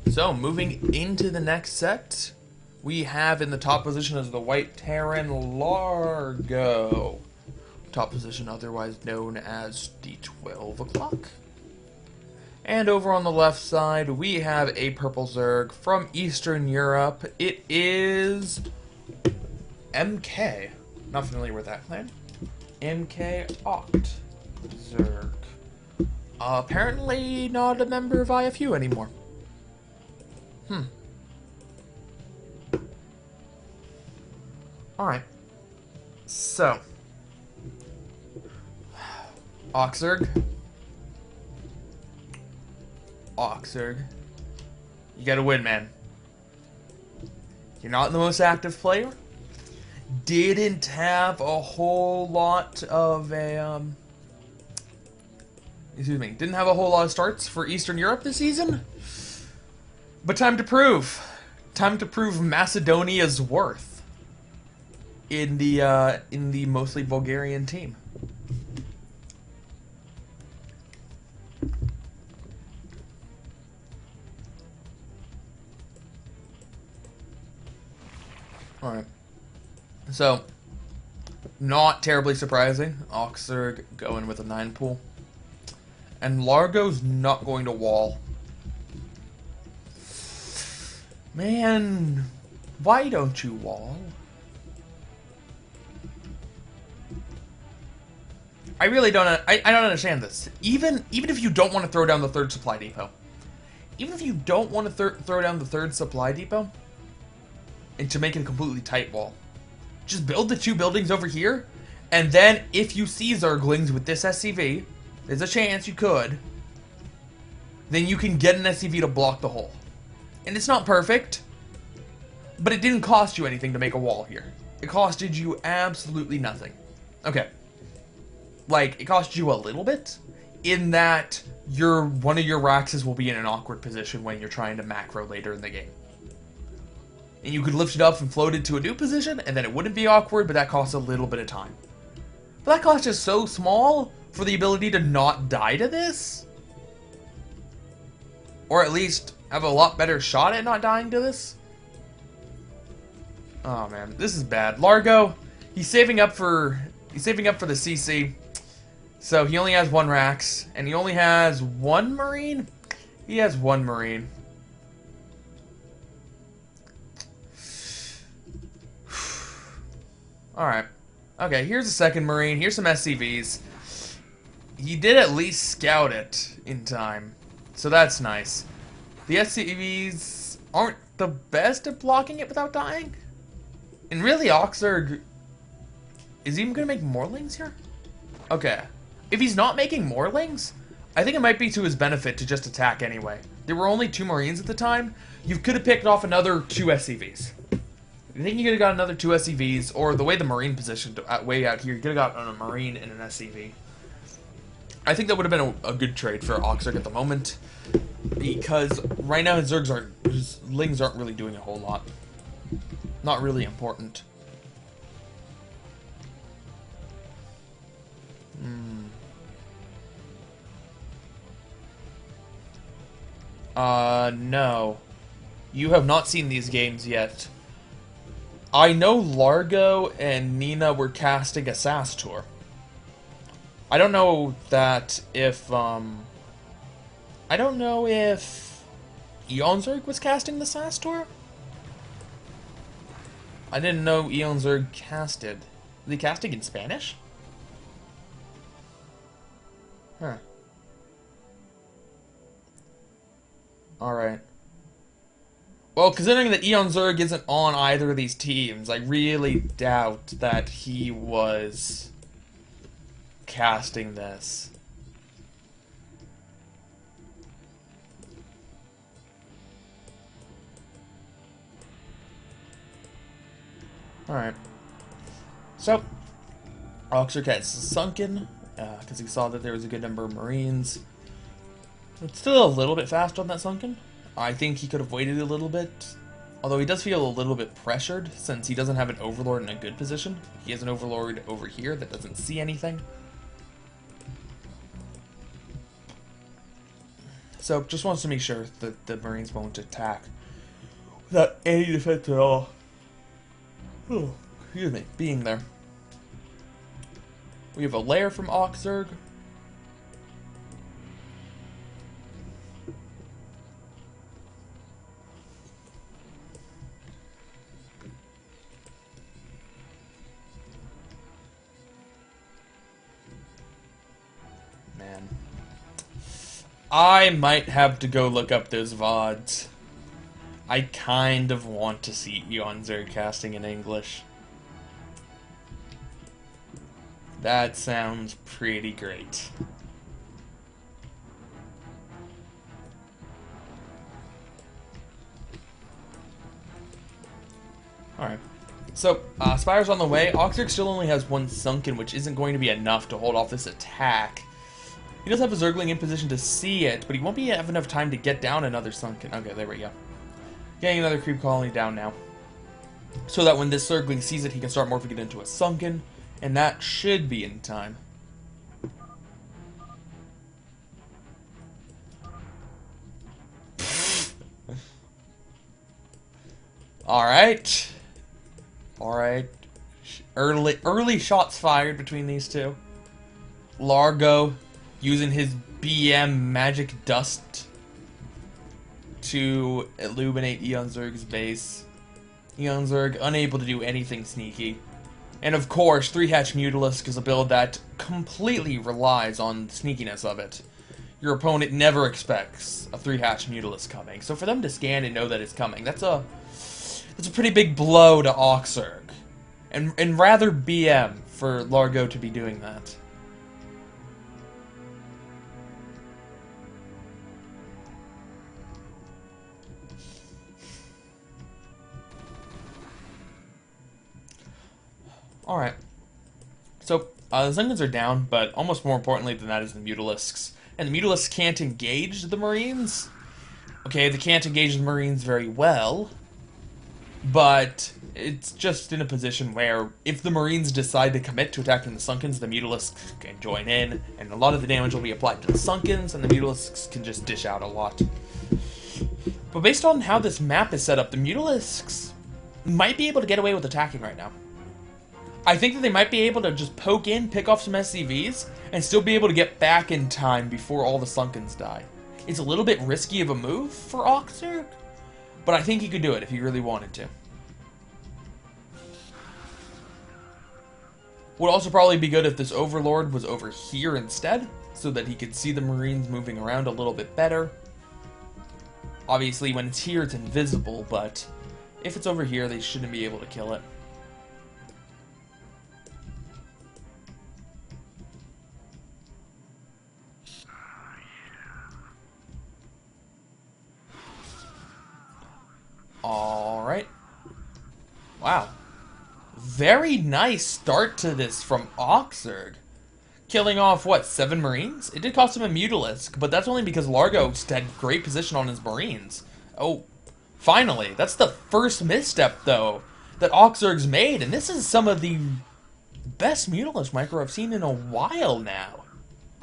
So, moving into the next set, we have in the top position as the White Terran Largo. Top position otherwise known as the 12 o'clock. And over on the left side, we have a Purple Zerg from Eastern Europe. It is MK. Not familiar with that clan. MK OctZerg. Apparently not a member of IFU anymore. Alright. So. OctZerg. OctZerg. You gotta win, man. You're not the most active player. Didn't have a whole lot of didn't have a whole lot of starts for Eastern Europe this season. But time to prove. Time to prove Macedonia's worth in the mostly Bulgarian team. Alright. So, not terribly surprising. OctZerg going with a 9 pool. And Largo's not going to wall. Man, why don't you wall? I really don't. I don't understand this. Even if you don't want to throw down the third supply depot, even if you don't want to throw down the third supply depot, and to make it a completely tight wall, just build the 2 buildings over here, and then if you see Zerglings with this SCV, there's a chance you could. Then you can get an SCV to block the hole. And it's not perfect, but it didn't cost you anything to make a wall here. It costed you absolutely nothing. Okay. Like, it cost you a little bit, in that one of your Raxes will be in an awkward position when you're trying to macro later in the game. And you could lift it up and float it to a new position, and then it wouldn't be awkward, but that costs a little bit of time. But that cost is so small for the ability to not die to this. Or at least have a lot better shot at not dying to this. Oh man, this is bad. Largo, he's saving up for the CC. So he only has 1 Rax, and he only has 1 Marine? He has 1 Marine. Alright. Okay, here's a 2nd Marine. Here's some SCVs. He did at least scout it in time. So that's nice. The SCVs aren't the best at blocking it without dying. And really, OctZerg is he even going to make Morlings here? Okay. If he's not making Morlings, I think it might be to his benefit to just attack anyway. There were only 2 Marines at the time. You could have picked off another 2 SCVs. I think you could have got another 2 SCVs, or the way the Marine positioned way out here, you could have got a Marine and an SCV. I think that would have been a good trade for OctZerg at the moment, because right now his Lings aren't really doing a whole lot. Not really important. No. You have not seen these games yet. I know Largo and Nina were casting a SAS tour. I don't know that if, I don't know if OctZerg was casting the SAS tour? I didn't know OctZerg casted. Were they casting in Spanish? Huh. Alright. Well, considering that OctZerg isn't on either of these teams, I really doubt that he was casting this. Alright. So, OctZerg has sunken, because he saw that there was a good number of Marines. It's still a little bit fast on that sunken. I think he could have waited a little bit. Although he does feel a little bit pressured, since he doesn't have an Overlord in a good position. He has an Overlord over here that doesn't see anything. So, just wants to make sure that the Marines won't attack without any defense at all. Oh, excuse me, being there. We have a lair from OctZerg. Man. I might have to go look up those VODs. I kind of want to see OctZerg casting in English. That sounds pretty great. Alright. So, Spire's on the way. OctZerg still only has one sunken, which isn't going to be enough to hold off this attack. He does have a Zergling in position to see it, but he won't have enough time to get down another sunken. Okay, there we go. Getting another creep colony down now. So that when this Zergling sees it, he can start morphing it into a sunken. And that should be in time. Alright. Alright. Early shots fired between these two. Largo using his BM magic dust to illuminate OctZerg's base. OctZerg unable to do anything sneaky. And of course, 3-hatch Mutalisk is a build that completely relies on the sneakiness of it. Your opponent never expects a 3-hatch Mutalisk coming, so for them to scan and know that it's coming, that's a pretty big blow to OctZerg. And rather BM for Largo to be doing that. Alright. So, the Zungans are down, but almost more importantly than that is the Mutalisks. And the Mutalisks can't engage the Marines. Okay, they can't engage the Marines very well. But it's just in a position where if the Marines decide to commit to attacking the Sunkens, the Mutalisks can join in, and a lot of the damage will be applied to the Sunkens, and the Mutalisks can just dish out a lot. But based on how this map is set up, the Mutalisks might be able to get away with attacking right now. I think that they might be able to just poke in, pick off some SCVs, and still be able to get back in time before all the Sunkens die. It's a little bit risky of a move for OctZerg, but I think he could do it if he really wanted to. Would also probably be good if this Overlord was over here instead, so that he could see the Marines moving around a little bit better. Obviously, when it's here, it's invisible, but if it's over here, they shouldn't be able to kill it. Alright. Wow. Very nice start to this from OctZerg. Killing off, what, 7 Marines? It did cost him a Mutalisk, but that's only because Largo had great position on his Marines. Oh, finally. That's the first misstep, though, that OctZerg's made, and this is some of the best Mutalisk micro I've seen in a while now.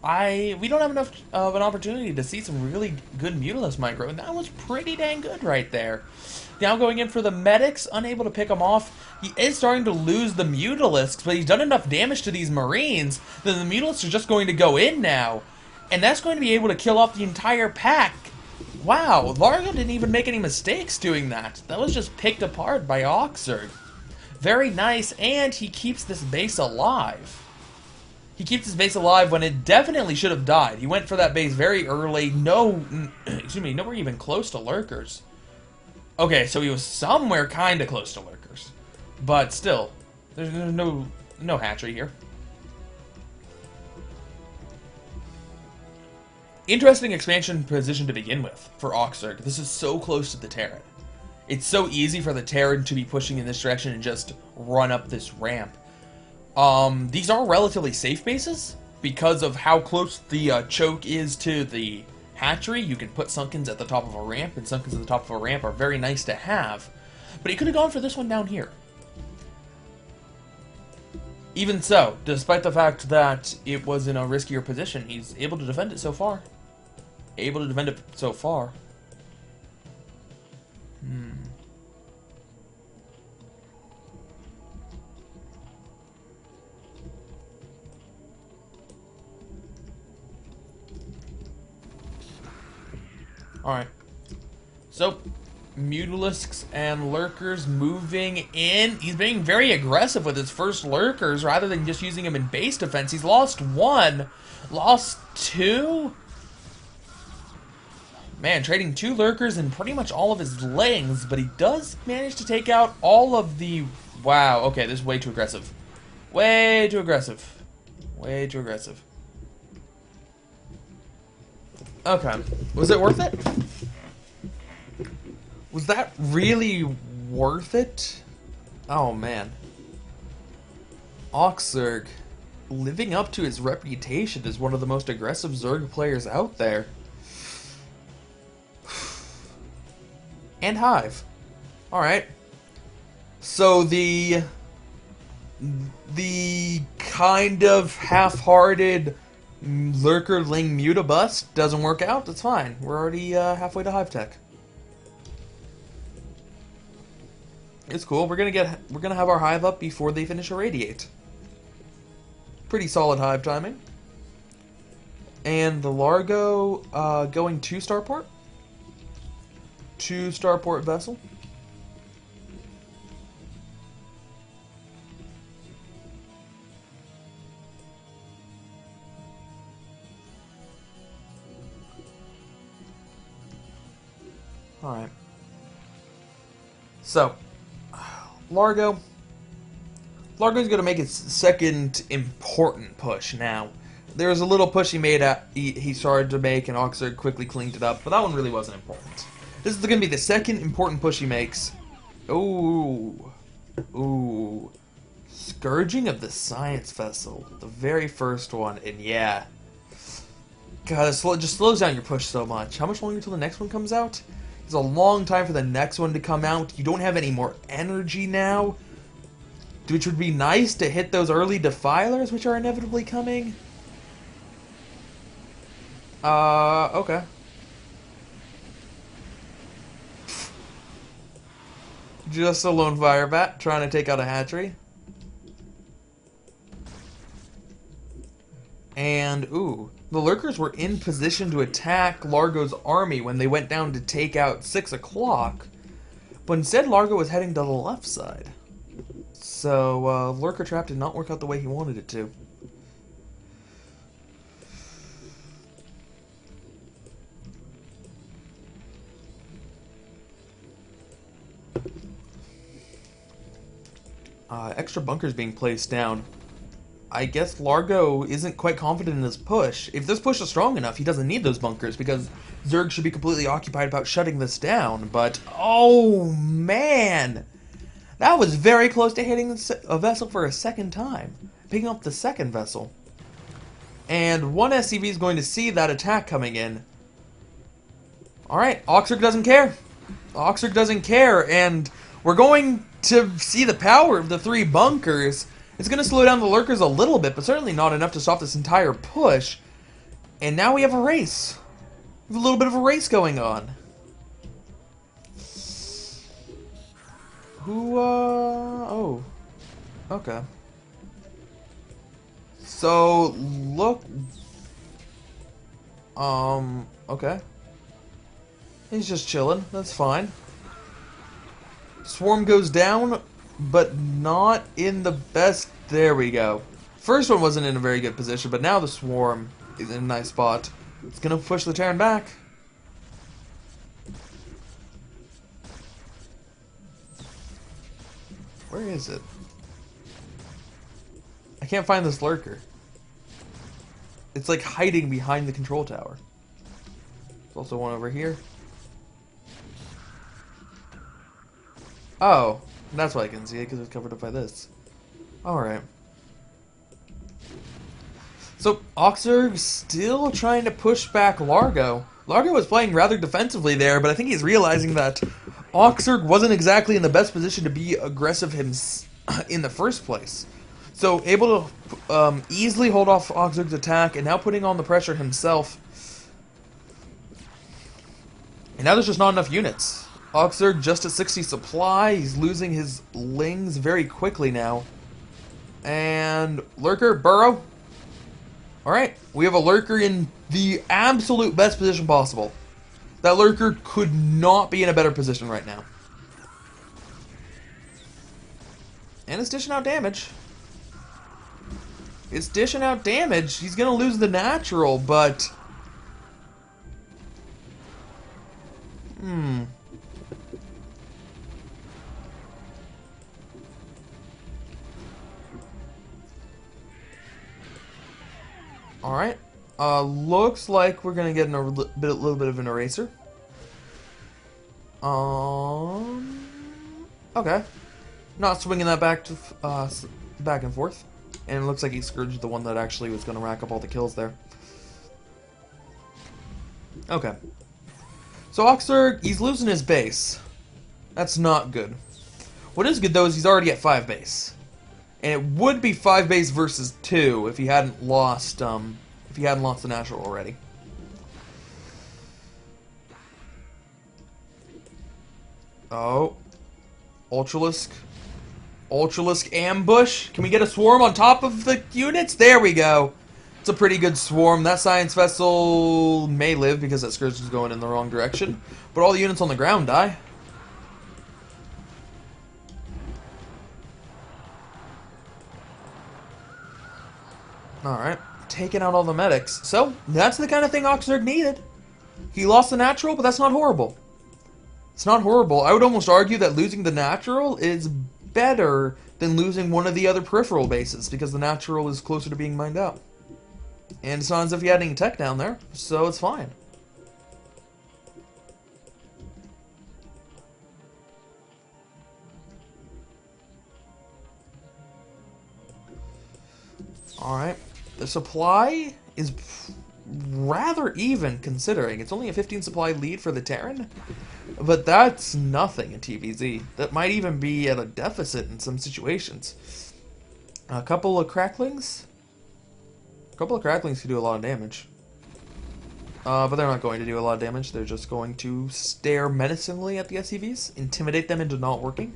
We don't have enough of an opportunity to see some really good Mutalisk micro, and that was pretty dang good right there. Now going in for the medics, unable to pick him off. He is starting to lose the Mutalisks, but he's done enough damage to these Marines that the Mutalisks are just going to go in now. And that's going to be able to kill off the entire pack. Wow, Largo didn't even make any mistakes doing that. That was just picked apart by OctZerg. Very nice, and he keeps this base alive. He keeps his base alive when it definitely should have died. He went for that base very early. Nowhere even close to lurkers. Okay, so he was somewhere kind of close to lurkers. But still, there's no hatchery here. Interesting expansion position to begin with for OctZerg. This is so close to the Terran. It's so easy for the Terran to be pushing in this direction and just run up this ramp. These are relatively safe bases because of how close the choke is to the hatchery. You can put Sunkens at the top of a ramp, and Sunkens at the top of a ramp are very nice to have. But he could have gone for this one down here. Even so, despite the fact that it was in a riskier position, he's able to defend it so far. able to defend it so far. Alright. So, Mutalisks and Lurkers moving in. He's being very aggressive with his first Lurkers rather than just using them in base defense. He's lost one. Lost two? Man, trading 2 Lurkers and pretty much all of his Lings, but he does manage to take out all of the... Wow, okay, this is way too aggressive. Way too aggressive. Way too aggressive. Okay. Was it worth it? Was that really worth it? Oh, man. OctZerg, living up to his reputation as one of the most aggressive Zerg players out there. And Hive. Alright. So the kind of half-hearted Lurker Ling Mutabus doesn't work out. That's fine. We're already halfway to Hive Tech. It's cool. We're gonna have our Hive up before they finish Irradiate. Pretty solid Hive timing. And the Largo going to Starport. To Starport vessel. Alright. So, Largo's going to make its second important push now. There was a little push he started to make, and OctZerg quickly cleaned it up, but that one really wasn't important. This is going to be the second important push he makes. Ooh. Ooh. Scourging of the Science Vessel. The very first one, and yeah. God, it just slows down your push so much. How much longer until the next one comes out? It's a long time for the next one to come out. You don't have any more energy now. Which would be nice to hit those early defilers, which are inevitably coming. Okay. Just a lone fire bat trying to take out a hatchery. And, ooh, the Lurkers were in position to attack Largo's army when they went down to take out 6 o'clock. But instead, Largo was heading to the left side. So, Lurker Trap did not work out the way he wanted it to. Extra bunkers being placed down. I guess Largo isn't quite confident in this push. If this push is strong enough, he doesn't need those bunkers because Zerg should be completely occupied about shutting this down. But, oh man! That was very close to hitting a vessel for a second time. Picking up the second vessel. And one SCV is going to see that attack coming in. Alright, OctZerg doesn't care. OctZerg doesn't care, and we're going to see the power of the 3 bunkers. It's going to slow down the Lurkers a little bit, but certainly not enough to stop this entire push. And now we have a race. We have a little bit of a race going on. Who, oh. Okay. So, look. Okay. He's just chilling. That's fine. Swarm goes down, but not in the best... There we go. First one wasn't in a very good position, but now the Swarm is in a nice spot. It's gonna push the Terran back. Where is it? I can't find this Lurker. It's like hiding behind the control tower. There's also one over here. Oh, that's why I can see it, because it's covered up by this. Alright. So, OctZerg still trying to push back Largo. Largo was playing rather defensively there, but I think he's realizing that OctZerg wasn't exactly in the best position to be aggressive in the first place. So, able to easily hold off OctZerg's attack, and now putting on the pressure himself. now there's just not enough units. OctZerg just at 60 supply. He's losing his Lings very quickly now. And Lurker, Burrow. Alright, we have a Lurker in the absolute best position possible. That Lurker could not be in a better position right now. And it's dishing out damage. It's dishing out damage. He's going to lose the natural, but... Alright. Looks like we're going to get a little bit of an eraser. Okay. Not swinging that back to back and forth. And it looks like he scourged the one that actually was going to rack up all the kills there. Okay. So OctZerg, he's losing his base. That's not good. What is good, though, is he's already at 5 base. And it would be 5 base versus 2 if he hadn't lost the natural already. Oh. Ultralisk. Ultralisk ambush. Can we get a swarm on top of the units? There we go. It's a pretty good swarm. That science vessel may live because that scourge is going in the wrong direction. But all the units on the ground die. Alright. Taking out all the medics. So, that's the kind of thing OctZerg needed. He lost the natural, but that's not horrible. It's not horrible. I would almost argue that losing the natural is better than losing one of the other peripheral bases, because the natural is closer to being mined out. And it's not as if he had any tech down there, so it's fine. Alright. The supply is rather even, considering. It's only a 15 supply lead for the Terran. But that's nothing in TVZ. That might even be at a deficit in some situations. A couple of cracklings? A couple of cracklings could do a lot of damage. But they're not going to do a lot of damage. They're just going to stare menacingly at the SCVs, intimidate them into not working.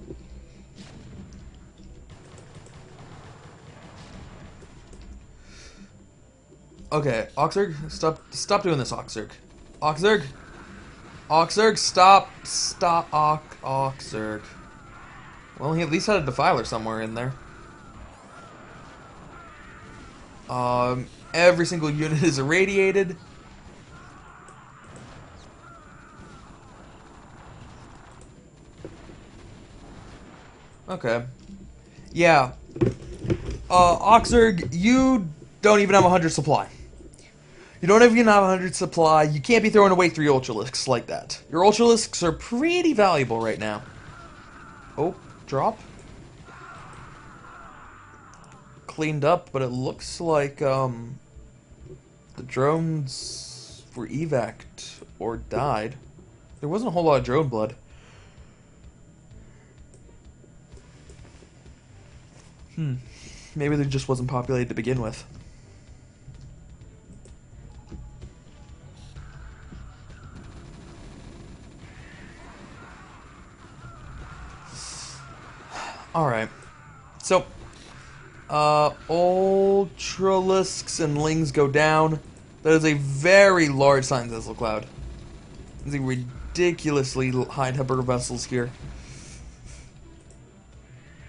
Okay, OctZerg, stop doing this, OctZerg. OctZerg! OctZerg, stop, OctZerg. Well, he at least had a defiler somewhere in there. Every single unit is irradiated. Okay. Yeah. OctZerg, you don't even have 100 supply. You don't even have 100 supply. You can't be throwing away 3 Ultralisks like that. Your Ultralisks are pretty valuable right now. Oh, drop. Cleaned up, but it looks like the drones were evac'd or died. There wasn't a whole lot of drone blood. Maybe they just wasn't populated to begin with. Alright. So, Ultralisks and Lings go down. That is a very large science vessel cloud. There's a ridiculously high number of vessels here.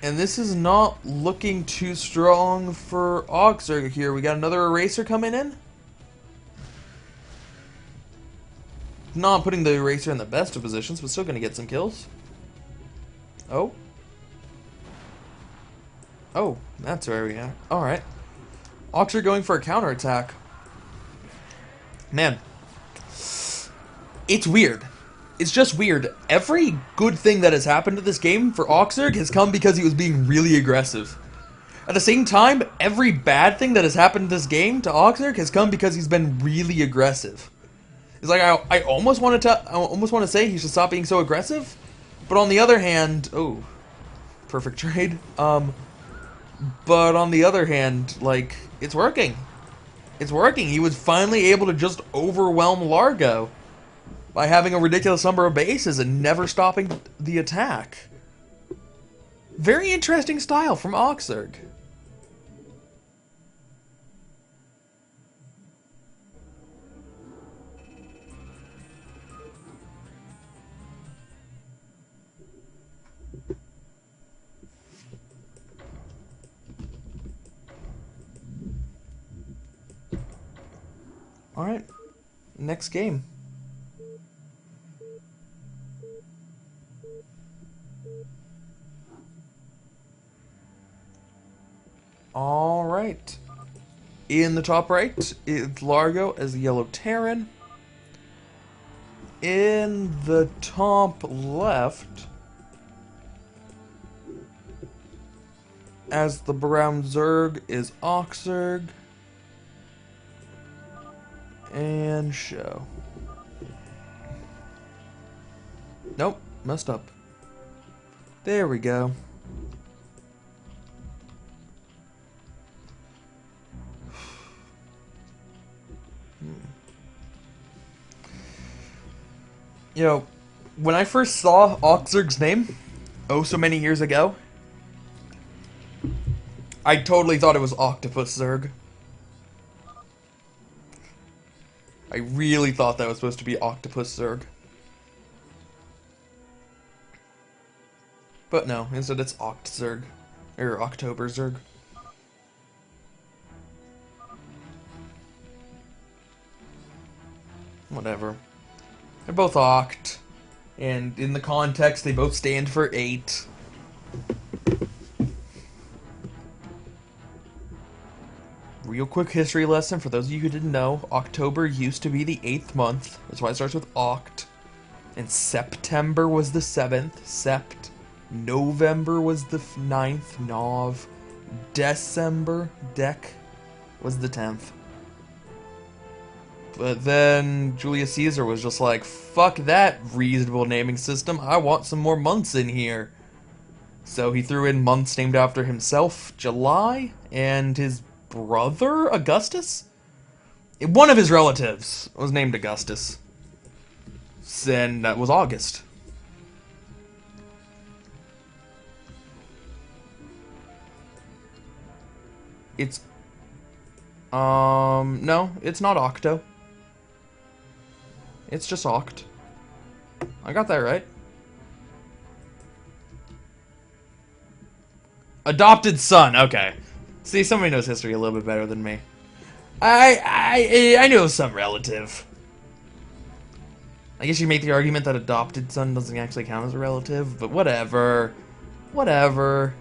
And this is not looking too strong for OctZerg here. We got another eraser coming in. Not putting the eraser in the best of positions, but still going to get some kills. Oh. Oh, that's where we are. Alright. OctZerg going for a counterattack. Man. It's weird. It's just weird. Every good thing that has happened to this game for OctZerg has come because he was being really aggressive. At the same time, every bad thing that has happened to this game to OctZerg has come because he's been really aggressive. It's like I almost want to say he should stop being so aggressive, but on the other hand, oh, perfect trade. But on the other hand, like, it's working. It's working. He was finally able to just overwhelm Largo. by having a ridiculous number of bases and never stopping the attack. Very interesting style from OctZerg. Alright, next game. Alright. In the top right, it's Largo as the Yellow Terran. In the top left, as the Brown Zerg, is OctZerg. And show. Nope, messed up. There we go. You know, when I first saw OctZerg's name, oh so many years ago, I totally thought it was OctopusZerg. I really thought that was supposed to be OctopusZerg. But no, instead it's OctZerg. Or OctoberZerg. Whatever. They're both Oct. And in the context, they both stand for 8. Real quick history lesson for those of you who didn't know. October used to be the 8th month. That's why it starts with Oct. And September was the 7th. Sept. November was the 9th. Nov. December. Dec. Was the 10th. But then Julius Caesar was just like, fuck that reasonable naming system. I want some more months in here. So he threw in months named after himself. July. And his brother, Augustus? One of his relatives was named Augustus. And that was August. It's... no, it's not Octo. It's just Oct. I got that right. Adopted son, okay. See, somebody knows history a little bit better than me. I know some relative. I guess you make the argument that adopted son doesn't actually count as a relative, but whatever. Whatever.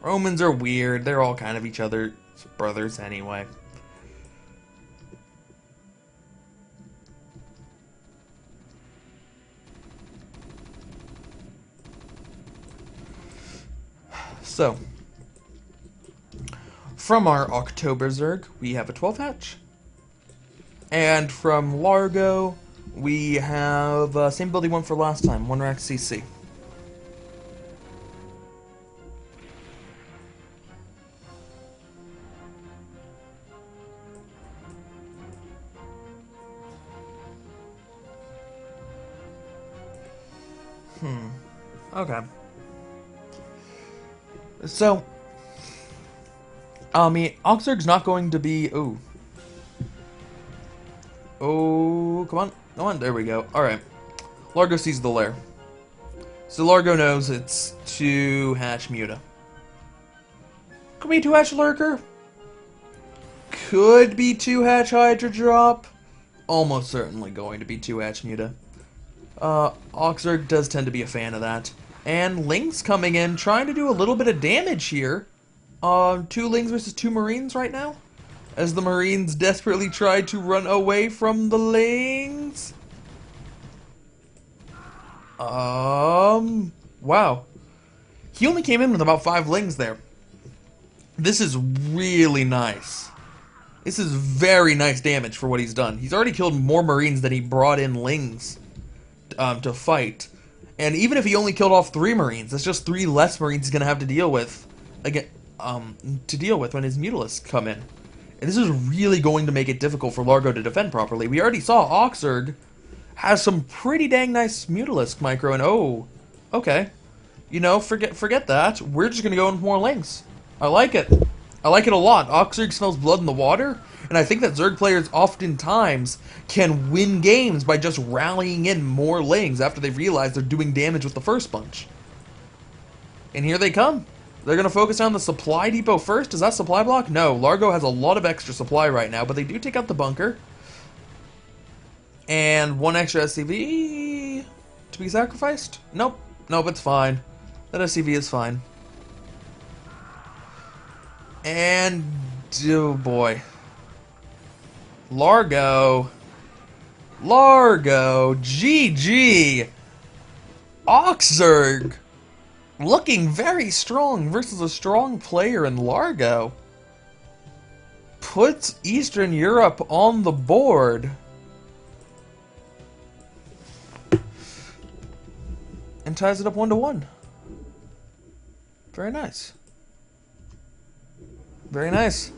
Romans are weird. They're all kind of each other's brothers anyway. So, from our OctoberZerg, we have a 12 hatch. And from Largo, we have same building one for last time, 1 rack CC. Okay. So, I mean, OctZerg's not going to be... Ooh. Oh, come on. Come on, there we go. Alright. Largo sees the lair. So Largo knows it's 2 hatch Muta. Could be 2 hatch Lurker. Could be 2 hatch Hydra Drop. Almost certainly going to be 2 hatch Muta. OctZerg does tend to be a fan of that. And Lings coming in, trying to do a little bit of damage here. 2 Lings versus 2 Marines right now. As the Marines desperately try to run away from the Lings. Wow. He only came in with about 5 Lings there. This is really nice. This is very nice damage for what he's done. He's already killed more Marines than he brought in Lings to fight. And even if he only killed off 3 Marines, that's just 3 less Marines he's gonna have to deal with again, when his Mutalisks come in. And this is really going to make it difficult for Largo to defend properly. We already saw OctZerg has some pretty dang nice Mutalisk micro, and oh, okay. You know, forget that. We're just going to go in more lanes. I like it. I like it a lot. OctZerg smells blood in the water, and I think that Zerg players oftentimes can win games by just rallying in more lanes after they realize they're doing damage with the first bunch. And here they come. They're going to focus on the supply depot first. Is that supply block? No. Largo has a lot of extra supply right now, but they do take out the bunker. And one extra SCV to be sacrificed? Nope. Nope, it's fine. That SCV is fine. And, oh boy. Largo, GG. OctZerg looking very strong versus a strong player in Largo. Puts Eastern Europe on the board. And ties it up 1-1. Very nice. Very nice.